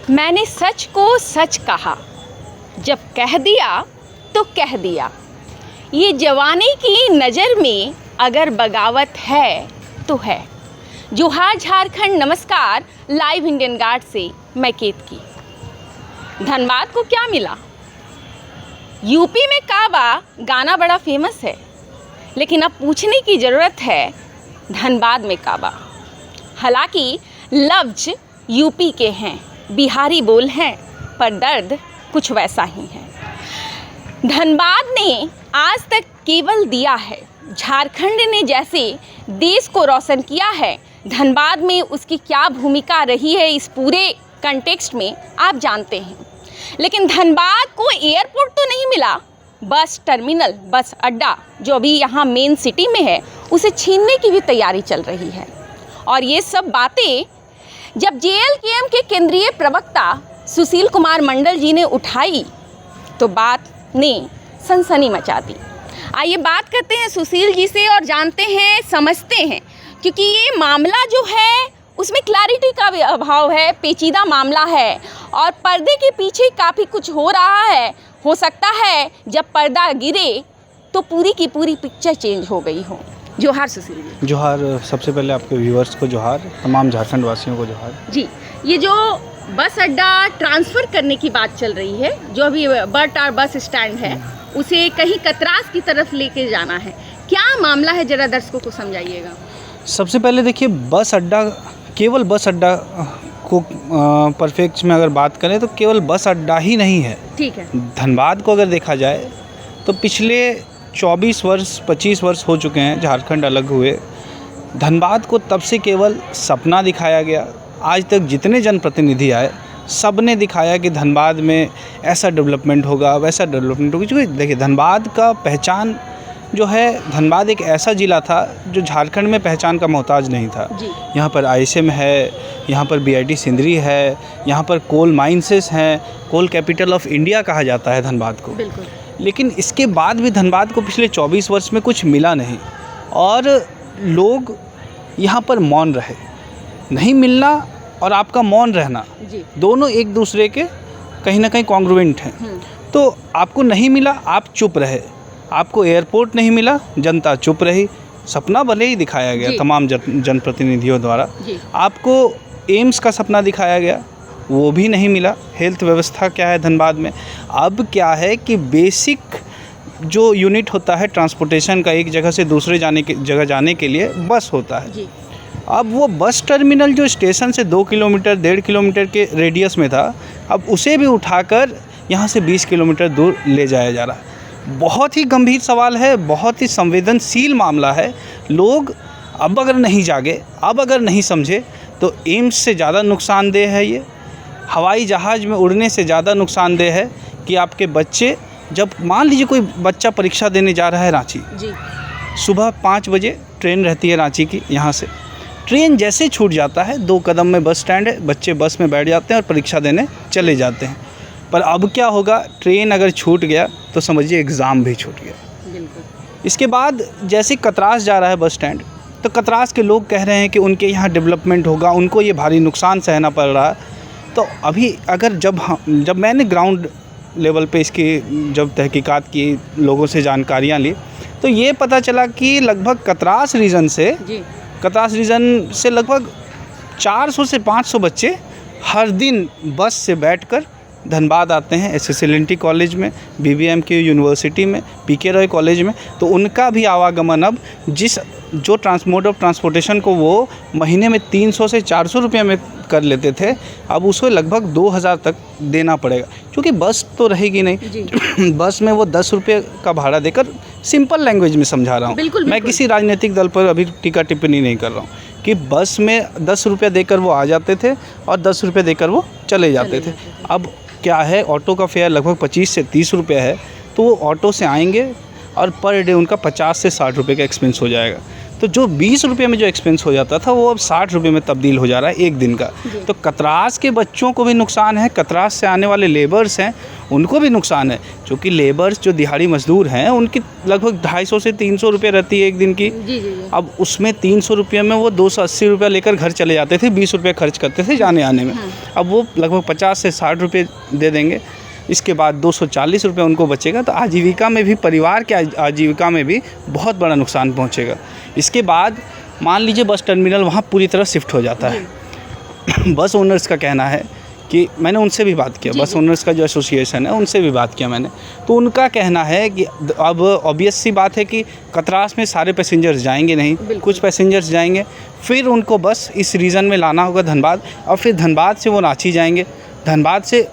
मैंने सच को सच कहा, जब कह दिया तो कह दिया। ये जवानी की नज़र में अगर बगावत है तो है। जोहार झारखंड, नमस्कार। लाइव इंडियन गार्ड से मैं केतकी। धनबाद को क्या मिला? यूपी में काबा गाना बड़ा फेमस है, लेकिन अब पूछने की ज़रूरत है धनबाद में काबा। हालांकि लफ्ज़ यूपी के हैं, बिहारी बोल हैं, पर दर्द कुछ वैसा ही है। धनबाद ने आज तक केवल दिया है, झारखंड ने जैसे देश को रोशन किया है, धनबाद में उसकी क्या भूमिका रही है इस पूरे कंटेक्स्ट में आप जानते हैं। लेकिन धनबाद को एयरपोर्ट तो नहीं मिला, बस टर्मिनल, बस अड्डा जो अभी यहाँ मेन सिटी में है, उसे छीनने की भी तैयारी चल रही है। और ये सब बातें जब JLKM के केंद्रीय प्रवक्ता सुशील कुमार मंडल जी ने उठाई तो बात ने सनसनी मचा दी। आइए बात करते हैं सुशील जी से और जानते हैं, समझते हैं, क्योंकि ये मामला जो है उसमें क्लैरिटी का भी अभाव है, पेचीदा मामला है और पर्दे के पीछे काफ़ी कुछ हो रहा है। हो सकता है जब पर्दा गिरे तो पूरी की पूरी पिक्चर चेंज हो गई हो। जोहार सुशील जी। जोहार। सबसे पहले आपके व्यूअर्स को जोहार, तमाम झारखंड वासियों को जोहार जी। ये जो बस अड्डा ट्रांसफ़र करने की बात चल रही है, जो अभी बरटार बस स्टैंड है, उसे कहीं कतरास की तरफ लेके जाना है, क्या मामला है ज़रा दर्शकों को समझाइएगा। सबसे पहले देखिए, बस अड्डा, केवल बस अड्डा को परफेक्ट में अगर बात करें तो केवल बस अड्डा ही नहीं है। ठीक है। धनबाद को अगर देखा जाए तो पिछले 24 वर्ष 25 वर्ष हो चुके हैं झारखंड अलग हुए। धनबाद को तब से केवल सपना दिखाया गया। आज तक जितने जनप्रतिनिधि आए सब ने दिखाया कि धनबाद में ऐसा डेवलपमेंट होगा, वैसा डेवलपमेंट होगा। क्योंकि देखिए, धनबाद का पहचान जो है, धनबाद एक ऐसा ज़िला था जो झारखंड में पहचान का मोहताज नहीं था। यहाँ पर ISM है, यहाँ पर BIT सिंदरी है, यहाँ पर कोल माइंसेस हैं, कोल कैपिटल ऑफ इंडिया कहा जाता है धनबाद को। बिल्कुल। लेकिन इसके बाद भी धनबाद को पिछले 24 वर्ष में कुछ मिला नहीं और लोग यहाँ पर मौन रहे। नहीं मिलना और आपका मौन रहना दोनों एक दूसरे के कहीं ना कहीं कॉन्ग्रुएंट हैं। तो आपको नहीं मिला, आप चुप रहे। आपको एयरपोर्ट नहीं मिला, जनता चुप रही। सपना भले ही दिखाया गया तमाम जनप्रतिनिधियों द्वारा। आपको एम्स का सपना दिखाया गया, वो भी नहीं मिला। हेल्थ व्यवस्था क्या है धनबाद में? अब क्या है कि बेसिक जो यूनिट होता है ट्रांसपोर्टेशन का, एक जगह से दूसरे जगह जाने के लिए बस होता है। अब वो बस टर्मिनल जो स्टेशन से 2 किलोमीटर 1.5 किलोमीटर के रेडियस में था, अब उसे भी उठाकर यहाँ से 20 किलोमीटर दूर ले जाया जा रहा है। बहुत ही गंभीर सवाल है, बहुत ही संवेदनशील मामला है। लोग अब अगर नहीं जागे, अब अगर नहीं समझे तो एम्स से ज़्यादा नुकसानदेह है ये। हवाई जहाज़ में उड़ने से ज़्यादा नुकसानदेह है कि आपके बच्चे, जब मान लीजिए कोई बच्चा परीक्षा देने जा रहा है रांची, सुबह 5 बजे ट्रेन रहती है रांची की, यहाँ से ट्रेन जैसे छूट जाता है, 2 कदम में बस स्टैंड है, बच्चे बस में बैठ जाते हैं और परीक्षा देने चले जाते हैं। पर अब क्या होगा, ट्रेन अगर छूट गया तो समझिए एग्ज़ाम भी छूट गया। इसके बाद जैसे कतरास जा रहा है बस स्टैंड, तो कतरास के लोग कह रहे हैं कि उनके यहाँ डेवलपमेंट होगा, उनको ये भारी नुकसान सहना पड़ रहा है। तो अभी अगर जब मैंने ग्राउंड लेवल पे इसकी जब तहकीकात की, लोगों से जानकारियाँ ली, तो ये पता चला कि लगभग कतरास रीजन से लगभग 400 से 500 बच्चे हर दिन बस से बैठकर धनबाद आते हैं। SSLNT कॉलेज में, BBMK यूनिवर्सिटी में, PK रॉय कॉलेज में। तो उनका भी आवागमन अब जो मोड ऑफ ट्रांसपोर्टेशन को वो महीने में 300 से 400 रुपये में कर लेते थे, अब उसको लगभग 2000 तक देना पड़ेगा, क्योंकि बस तो रहेगी नहीं। बस में वो 10 रुपये का भाड़ा देकर, सिंपल लैंग्वेज में समझा रहा हूँ, मैं किसी राजनीतिक दल पर अभी टीका टिप्पणी नहीं कर रहा हूँ, कि बस में 10 रुपये देकर वो आ जाते थे और 10 रुपये देकर वो चले जाते थे। अब क्या है, ऑटो का फेयर लगभग 25 से 30 रुपये है, तो वो ऑटो से आएंगे और पर डे उनका 50 से 60 रुपये का एक्सपेंस हो जाएगा। तो जो 20 रुपये में जो एक्सपेंस हो जाता था वो अब 60 रुपये में तब्दील हो जा रहा है एक दिन का। तो कतरास के बच्चों को भी नुकसान है, कतरास से आने वाले लेबर्स हैं उनको भी नुकसान है, क्योंकि लेबर्स जो दिहाड़ी मजदूर हैं उनकी लगभग 250 से 300 रुपये रहती है एक दिन की। अब उसमें 300 रुपये में वो 280 रुपये लेकर घर चले जाते थे, 20 रुपये खर्च करते थे जाने आने में। अब वो लगभग 50 से 60 रुपये दे देंगे, इसके बाद 240 रुपये उनको बचेगा। तो आजीविका में भी, परिवार के आजीविका में भी बहुत बड़ा नुकसान पहुंचेगा। इसके बाद मान लीजिए बस टर्मिनल वहाँ पूरी तरह शिफ्ट हो जाता है। बस ओनर्स का कहना है कि मैंने उनसे भी बात किया, बस ओनर्स का जो एसोसिएशन है उनसे भी बात किया मैंने, तो उनका कहना है कि अब ऑब्वियस सी बात है कि कतरास में सारे पैसेंजर्स जाएंगे नहीं, कुछ पैसेंजर्स जाएंगे, फिर उनको बस इस रीजन में लाना होगा धनबाद, और फिर धनबाद से वो रांची जाएंगे। धनबाद से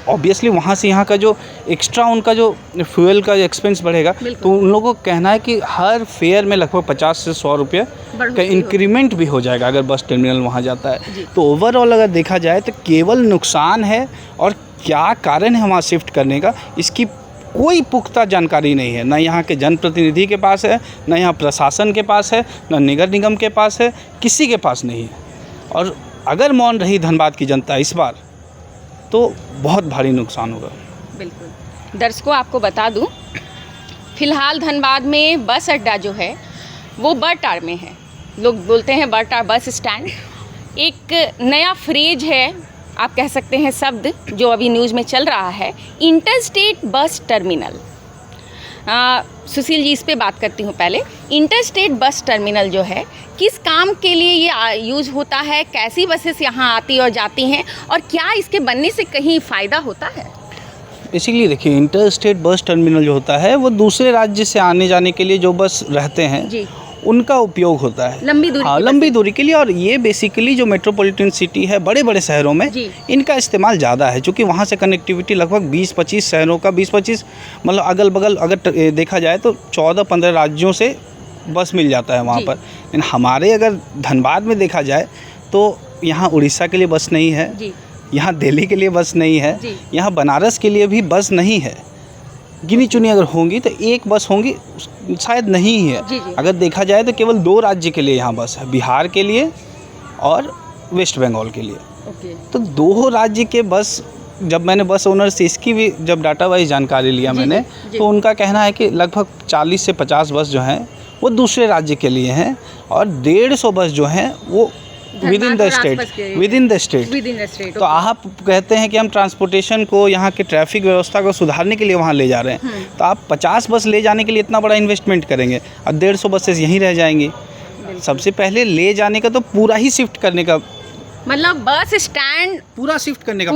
ऑब्वियसली वहाँ से यहाँ का जो एक्स्ट्रा उनका जो फ्यूल का एक्सपेंस बढ़ेगा, तो उन लोगों को कहना है कि हर फेयर में लगभग 50 से 100 रुपये का इंक्रीमेंट भी हो जाएगा अगर बस टर्मिनल वहाँ जाता है। तो ओवरऑल अगर देखा जाए तो केवल नुकसान है, और क्या कारण है वहाँ शिफ्ट करने का इसकी कोई पुख्ता जानकारी नहीं है। ना यहाँ के जनप्रतिनिधि के पास है, ना यहाँ प्रशासन के पास है, ना नगर निगम के पास है, किसी के पास नहीं है। और अगर मौन रही धनबाद की जनता इस बार तो बहुत भारी नुकसान होगा। बिल्कुल। दर्शकों आपको बता दूं, फ़िलहाल धनबाद में बस अड्डा जो है वो बरटार में है। लोग बोलते हैं बरटार बस स्टैंड। एक नया फ्रेज है, आप कह सकते हैं शब्द, जो अभी न्यूज़ में चल रहा है, interstate bus terminal. Sushil ji इस पे बात करती हूँ पहले। इंटरस्टेट बस टर्मिनल जो है किस काम के लिए ये यूज़ होता है, कैसी बसेस यहाँ आती और जाती हैं, और क्या इसके बनने से कहीं फ़ायदा होता है? इसीलिए देखिए, इंटरस्टेट बस टर्मिनल जो होता है वो दूसरे राज्य से आने जाने के लिए जो बस रहते हैं जी, उनका उपयोग होता है लंबी दूरी, लंबी दूरी के लिए। और ये बेसिकली जो मेट्रोपॉलिटन सिटी है, बड़े बड़े शहरों में इनका इस्तेमाल ज़्यादा है, क्योंकि वहाँ से कनेक्टिविटी लगभग 20-25 शहरों का, 20-25 मतलब अगल बगल अगर देखा जाए तो 14-15 राज्यों से बस मिल जाता है वहाँ पर। लेकिन हमारे अगर धनबाद में देखा जाए तो यहाँ उड़ीसा के लिए बस नहीं है, यहाँ दिल्ली के लिए बस नहीं है, यहाँ बनारस के लिए भी बस नहीं है। गिनी चुनी अगर होंगी तो एक बस होंगी, शायद नहीं है। अगर देखा जाए तो केवल 2 राज्य के लिए यहाँ बस है, बिहार के लिए और वेस्ट बंगाल के लिए। तो 2 राज्य के बस, जब मैंने बस ओनर से इसकी भी जब डाटा वाइज जानकारी लिया मैंने, तो उनका कहना है कि लगभग 40 से 50 बस जो हैं वो दूसरे राज्य के लिए हैं, और 150 बस जो हैं वो विद इन द स्टेट। तो आप कहते हैं कि हम ट्रांसपोर्टेशन को, यहाँ के ट्रैफिक व्यवस्था को सुधारने के लिए वहाँ ले जा रहे हैं, तो आप 50 बस ले जाने के लिए इतना बड़ा इन्वेस्टमेंट करेंगे और 150 बसेस यहीं रह जाएंगी। सबसे पहले ले जाने का तो पूरा ही शिफ्ट करने का, मतलब बस स्टैंड पूरा शिफ्ट करने का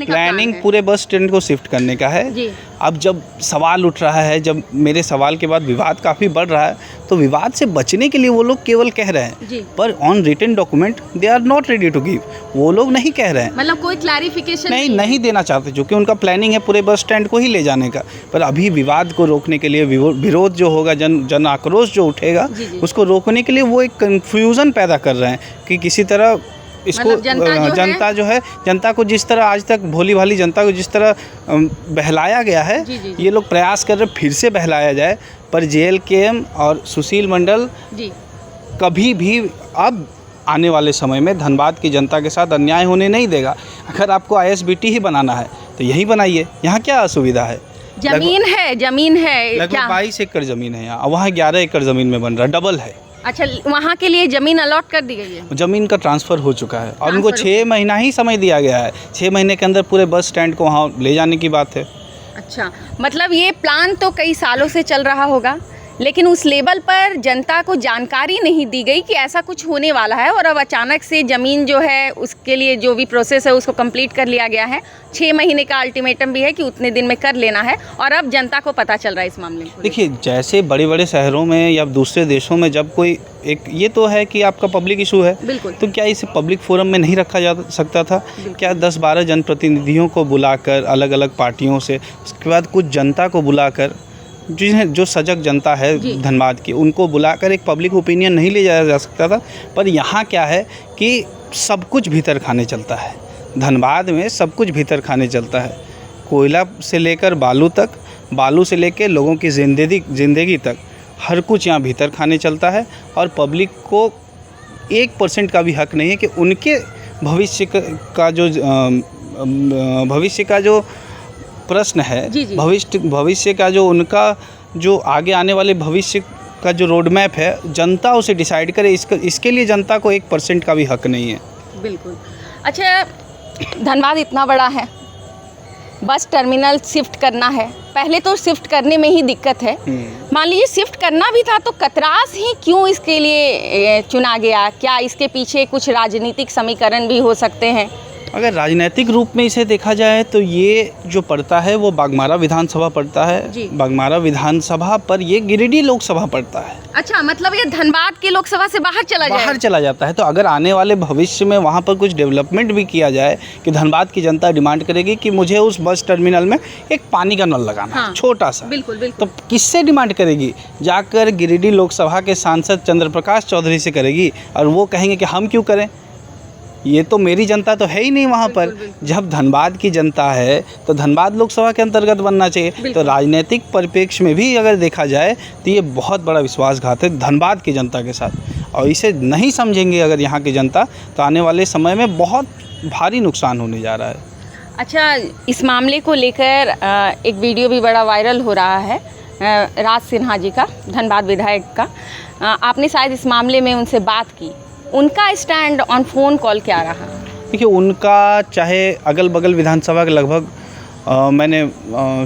प्लानिंग पूरे बस स्टैंड को शिफ्ट करने का है जी। अब जब सवाल उठ रहा है, जब मेरे सवाल के बाद विवाद काफ़ी बढ़ रहा है, तो विवाद से बचने के लिए वो लोग केवल कह रहे हैं जी, पर on written document they are not ready to give. वो लोग नहीं कह रहे हैं, मतलब कोई क्लैरिफिकेशन नहीं देना चाहते, क्योंकि उनका प्लानिंग है पूरे बस स्टैंड को ही ले जाने का। पर अभी विवाद को रोकने के लिए, विरोध जो होगा, जन आक्रोश जो उठेगा, उसको रोकने के लिए वो एक कन्फ्यूज़न पैदा कर रहे हैं कि किसी तरह इसको जनता को जिस तरह आज तक, भोली भाली जनता को जिस तरह बहलाया गया है, ये लोग प्रयास कर रहे फिर से बहलाया जाए। पर JLKM और सुशील मंडल कभी भी अब आने वाले समय में धनबाद की जनता के साथ अन्याय होने नहीं देगा। अगर आपको ISBT ही बनाना है तो यही बनाइए, यहाँ क्या असुविधा है? जमीन है लगभग 22 एकड़ ज़मीन है यहाँ, वहाँ 11 एकड़ ज़मीन में बन रहा है, डबल है। अच्छा, वहाँ के लिए ज़मीन अलॉट कर दी गई है? ज़मीन का ट्रांसफ़र हो चुका है और उनको 6 महीना ही समय दिया गया है। 6 महीने के अंदर पूरे बस स्टैंड को वहाँ ले जाने की बात है। अच्छा, मतलब ये प्लान तो कई सालों से चल रहा होगा, लेकिन उस लेवल पर जनता को जानकारी नहीं दी गई कि ऐसा कुछ होने वाला है, और अब अचानक से ज़मीन जो है उसके लिए जो भी प्रोसेस है उसको कंप्लीट कर लिया गया है। 6 महीने का अल्टीमेटम भी है कि उतने दिन में कर लेना है, और अब जनता को पता चल रहा है इस मामले में। देखिए, जैसे बड़े बड़े शहरों में या दूसरे देशों में जब कोई एक, ये तो है कि आपका पब्लिक इशू है, तो क्या इसे पब्लिक फोरम में नहीं रखा जा सकता था? क्या 10-12 जनप्रतिनिधियों को बुलाकर, अलग अलग पार्टियों से, उसके बाद कुछ जनता को बुलाकर, जो सजग जनता है धनबाद की, उनको बुलाकर एक पब्लिक ओपिनियन नहीं ले जाया जा सकता था? पर यहाँ क्या है कि सब कुछ भीतर खाने चलता है। धनबाद में सब कुछ भीतर खाने चलता है, कोयला से लेकर बालू तक, बालू से लेकर लोगों की ज़िंदगी तक, हर कुछ यहाँ भीतर खाने चलता है और पब्लिक को 1% का भी हक नहीं है कि उनके भविष्य का जो प्रश्न है, जी, जी। भविष्य का जो उनका जो आगे आने वाले भविष्य का जो रोड मैप है, जनता उसे डिसाइड करे। इसके लिए जनता को 1% का भी हक नहीं है। बिल्कुल। अच्छा, धनबाद इतना बड़ा है, बस टर्मिनल शिफ्ट करना है, पहले तो शिफ्ट करने में ही दिक्कत है। मान लीजिए शिफ्ट करना भी था तो कतरास ही क्यों इसके लिए चुना गया? क्या इसके पीछे कुछ राजनीतिक समीकरण भी हो सकते हैं? अगर राजनीतिक रूप में इसे देखा जाए तो ये जो पड़ता है वो बागमारा विधानसभा पड़ता है जी। बागमारा विधानसभा पर ये गिरिडीह लोकसभा पड़ता है। अच्छा, मतलब ये धनबाद की लोकसभा से बाहर चला जाता है। तो अगर आने वाले भविष्य में वहाँ पर कुछ डेवलपमेंट भी किया जाए कि धनबाद की जनता डिमांड करेगी कि मुझे उस बस टर्मिनल में एक पानी का नल लगाना है, हाँ, छोटा सा। बिल्कुल बिल्कुल। तो किससे डिमांड करेगी? जाकर गिरिडीह लोकसभा के सांसद चंद्र प्रकाश चौधरी से करेगी और वो कहेंगे कि हम क्यों करें, ये तो मेरी जनता तो है ही नहीं वहाँ पर। जब धनबाद की जनता है तो धनबाद लोकसभा के अंतर्गत बनना चाहिए। तो राजनीतिक परिप्रेक्ष्य में भी अगर देखा जाए तो ये बहुत बड़ा विश्वासघात है धनबाद की जनता के साथ, और इसे नहीं समझेंगे अगर यहाँ की जनता तो आने वाले समय में बहुत भारी नुकसान होने जा रहा है। अच्छा, इस मामले को लेकर एक वीडियो भी बड़ा वायरल हो रहा है राज सिन्हा जी का, धनबाद विधायक का। आपने शायद इस मामले में उनसे बात की, उनका स्टैंड ऑन फोन कॉल क्या रहा? देखिए, उनका चाहे अगल बगल विधानसभा के लगभग मैंने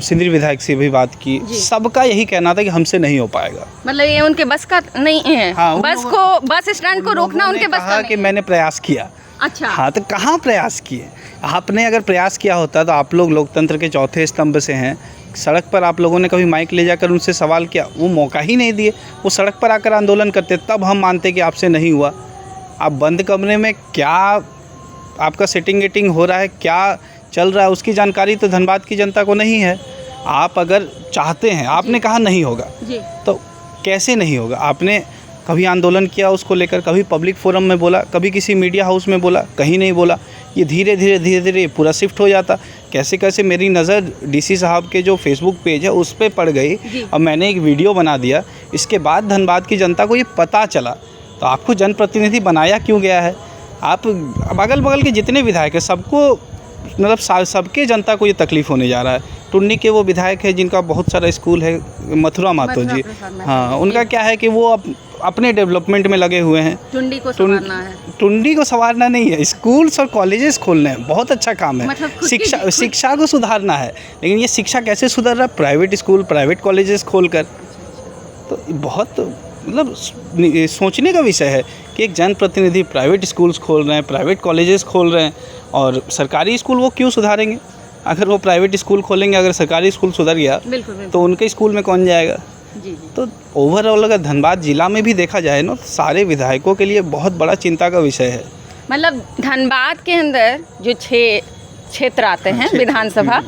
सिंदरी विधायक से भी बात की, सबका यही कहना था कि हमसे नहीं हो पाएगा। मतलब ये उनके बस का नहीं है? हाँ, बस स्टैंड को रोकना उनके बस का नहीं कि मैंने प्रयास किया। अच्छा, हाँ, तो कहाँ प्रयास किए? आपने अगर प्रयास किया होता तो आप लोग लोकतंत्र के चौथे स्तंभ से हैं। सड़क पर आप लोगों ने कभी माइक ले जाकर उनसे सवाल किया? वो मौका ही नहीं दिए। वो सड़क पर आकर आंदोलन करते, तब हम मानते कि आपसे नहीं हुआ। आप बंद कमरे में क्या आपका सेटिंग गेटिंग हो रहा है, क्या चल रहा है, उसकी जानकारी तो धनबाद की जनता को नहीं है। आप अगर चाहते हैं, आपने कहा नहीं होगा जी, तो कैसे नहीं होगा? आपने कभी आंदोलन किया उसको लेकर, कभी पब्लिक फोरम में बोला, कभी किसी मीडिया हाउस में बोला, कहीं नहीं बोला। ये धीरे धीरे पूरा शिफ्ट हो जाता। कैसे कैसे मेरी नज़र डीसी साहब के जो फेसबुक पेज है उस पर पड़ गई और मैंने एक वीडियो बना दिया। इसके बाद धनबाद की जनता को ये पता चला। तो आपको जनप्रतिनिधि बनाया क्यों गया है? आप अगल बगल के जितने विधायक हैं सबको, मतलब सबके जनता को ये तकलीफ़ होने जा रहा है। टुंडी के वो विधायक है जिनका बहुत सारा स्कूल है, मथुरा मातो जी, हाँ, उनका क्या है कि वो अपने डेवलपमेंट में लगे हुए हैं। टुंडी को संवारना है। टुंडी को संवारना नहीं है, स्कूल्स और कॉलेजेस खोलने हैं, बहुत अच्छा काम है। मतलब शिक्षा को सुधारना है। लेकिन ये शिक्षा कैसे सुधर रहा है? प्राइवेट स्कूल, प्राइवेट कॉलेजेस खोलकर। तो बहुत मतलब सोचने का विषय है कि एक जनप्रतिनिधि प्राइवेट स्कूल्स खोल रहे हैं, प्राइवेट कॉलेजेस खोल रहे हैं, और सरकारी स्कूल वो क्यों सुधारेंगे? अगर वो प्राइवेट स्कूल खोलेंगे, अगर सरकारी स्कूल सुधर गया तो उनके स्कूल में कौन जाएगा? जी। तो ओवरऑल अगर धनबाद जिला में भी देखा जाए ना, सारे विधायकों के लिए बहुत बड़ा चिंता का विषय है। मतलब धनबाद के अंदर जो 6 क्षेत्र आते हैं विधानसभा,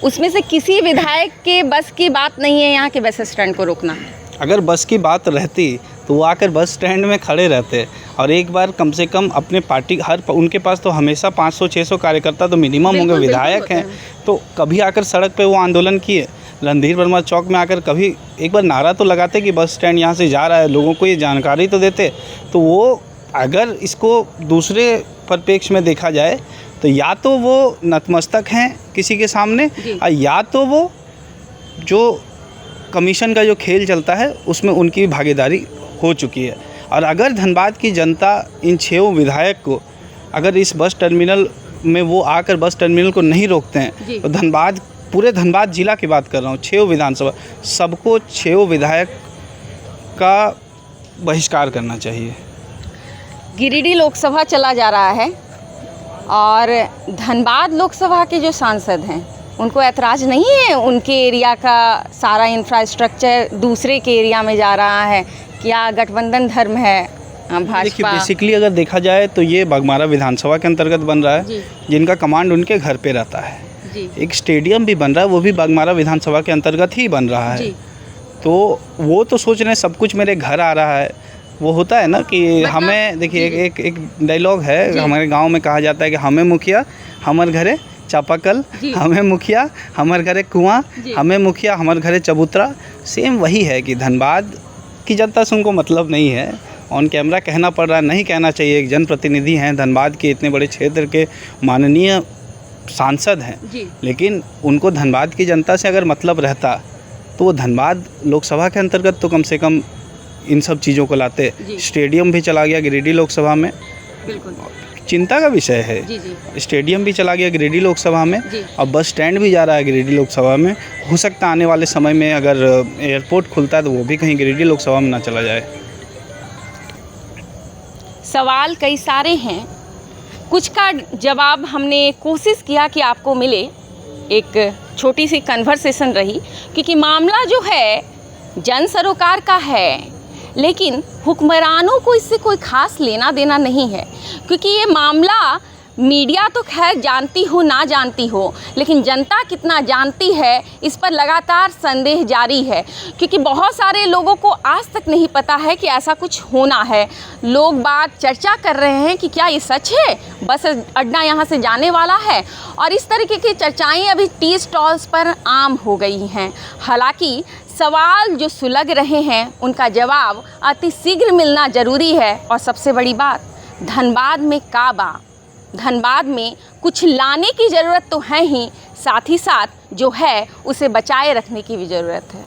उसमें से किसी विधायक के बस की बात नहीं है यहाँ के बस स्टैंड को रोकना। अगर बस की बात रहती तो वो आकर बस स्टैंड में खड़े रहते और एक बार कम से कम अपने पार्टी, उनके पास तो हमेशा 500-600 कार्यकर्ता तो मिनिमम होंगे, विधायक हैं, तो कभी आकर सड़क पे वो आंदोलन किए। रणधीर वर्मा चौक में आकर कभी एक बार नारा तो लगाते कि बस स्टैंड यहाँ से जा रहा है, लोगों को ये जानकारी तो देते। तो वो अगर इसको दूसरे परिप्रेक्ष्य में देखा जाए तो या तो वो नतमस्तक हैं किसी के सामने, और या तो वो जो कमीशन का जो खेल चलता है उसमें उनकी भागीदारी हो चुकी है। और अगर धनबाद की जनता इन 6 विधायक को अगर इस बस टर्मिनल में वो आकर बस टर्मिनल को नहीं रोकते हैं तो धनबाद, पूरे धनबाद जिला की बात कर रहा हूँ, 6 विधानसभा, सबको 6 विधायक का बहिष्कार करना चाहिए। गिरिडीह लोकसभा चला जा रहा है और धनबाद लोकसभा के जो सांसद हैं उनको ऐतराज़ नहीं है उनके एरिया का सारा इंफ्रास्ट्रक्चर दूसरे के एरिया में जा रहा है? क्या गठबंधन धर्म है भाजपा? देखिए, बेसिकली अगर देखा जाए तो ये बागमारा विधानसभा के अंतर्गत बन रहा है, जिनका कमांड उनके घर पे रहता है जी। एक स्टेडियम भी बन रहा है, वो भी बागमारा विधानसभा के अंतर्गत ही बन रहा है। तो वो तो सोच रहे हैं सब कुछ मेरे घर आ रहा है। वो होता है ना कि हमें, देखिए एक डायलॉग है हमारे गाँव में, कहा जाता है कि हमें मुखिया हमारे घरे चापाकल, हमें मुखिया हमारे घरे कुआं, हमें मुखिया हमारे घरे चबूतरा। सेम वही है कि धनबाद की जनता से उनको मतलब नहीं है। ऑन कैमरा कहना पड़ रहा है, नहीं कहना चाहिए। एक जनप्रतिनिधि हैं, धनबाद के इतने बड़े क्षेत्र के माननीय सांसद हैं, लेकिन उनको धनबाद की जनता से अगर मतलब रहता तो वो धनबाद लोकसभा के अंतर्गत तो कम से कम इन सब चीज़ों को लाते। स्टेडियम भी चला गया गिरिडीह लोकसभा में, बिल्कुल चिंता का विषय है। स्टेडियम भी चला गया गिरिडीह लोकसभा में, और बस स्टैंड भी जा रहा है गिरिडीह लोकसभा में। हो सकता है आने वाले समय में अगर एयरपोर्ट खुलता है तो वो भी कहीं गिरिडीह लोकसभा में ना चला जाए। सवाल कई सारे हैं, कुछ का जवाब हमने कोशिश किया कि आपको मिले। एक छोटी सी कन्वर्सेशन रही, क्योंकि मामला जो है जन सरोकार का है, लेकिन हुक्मरानों को इससे कोई खास लेना देना नहीं है। क्योंकि ये मामला मीडिया तो खैर जानती हो ना जानती हो, लेकिन जनता कितना जानती है इस पर लगातार संदेह जारी है। क्योंकि बहुत सारे लोगों को आज तक नहीं पता है कि ऐसा कुछ होना है। लोग बात चर्चा कर रहे हैं कि क्या ये सच है, बस अड्डा यहाँ से जाने वाला है, और इस तरीके की चर्चाएं अभी टी स्टॉल्स पर आम हो गई हैं। हालांकि सवाल जो सुलग रहे हैं उनका जवाब अति शीघ्र मिलना ज़रूरी है। और सबसे बड़ी बात, धनबाद में काबा, धनबाद में कुछ लाने की ज़रूरत तो है ही, साथ ही साथ जो है उसे बचाए रखने की भी ज़रूरत है।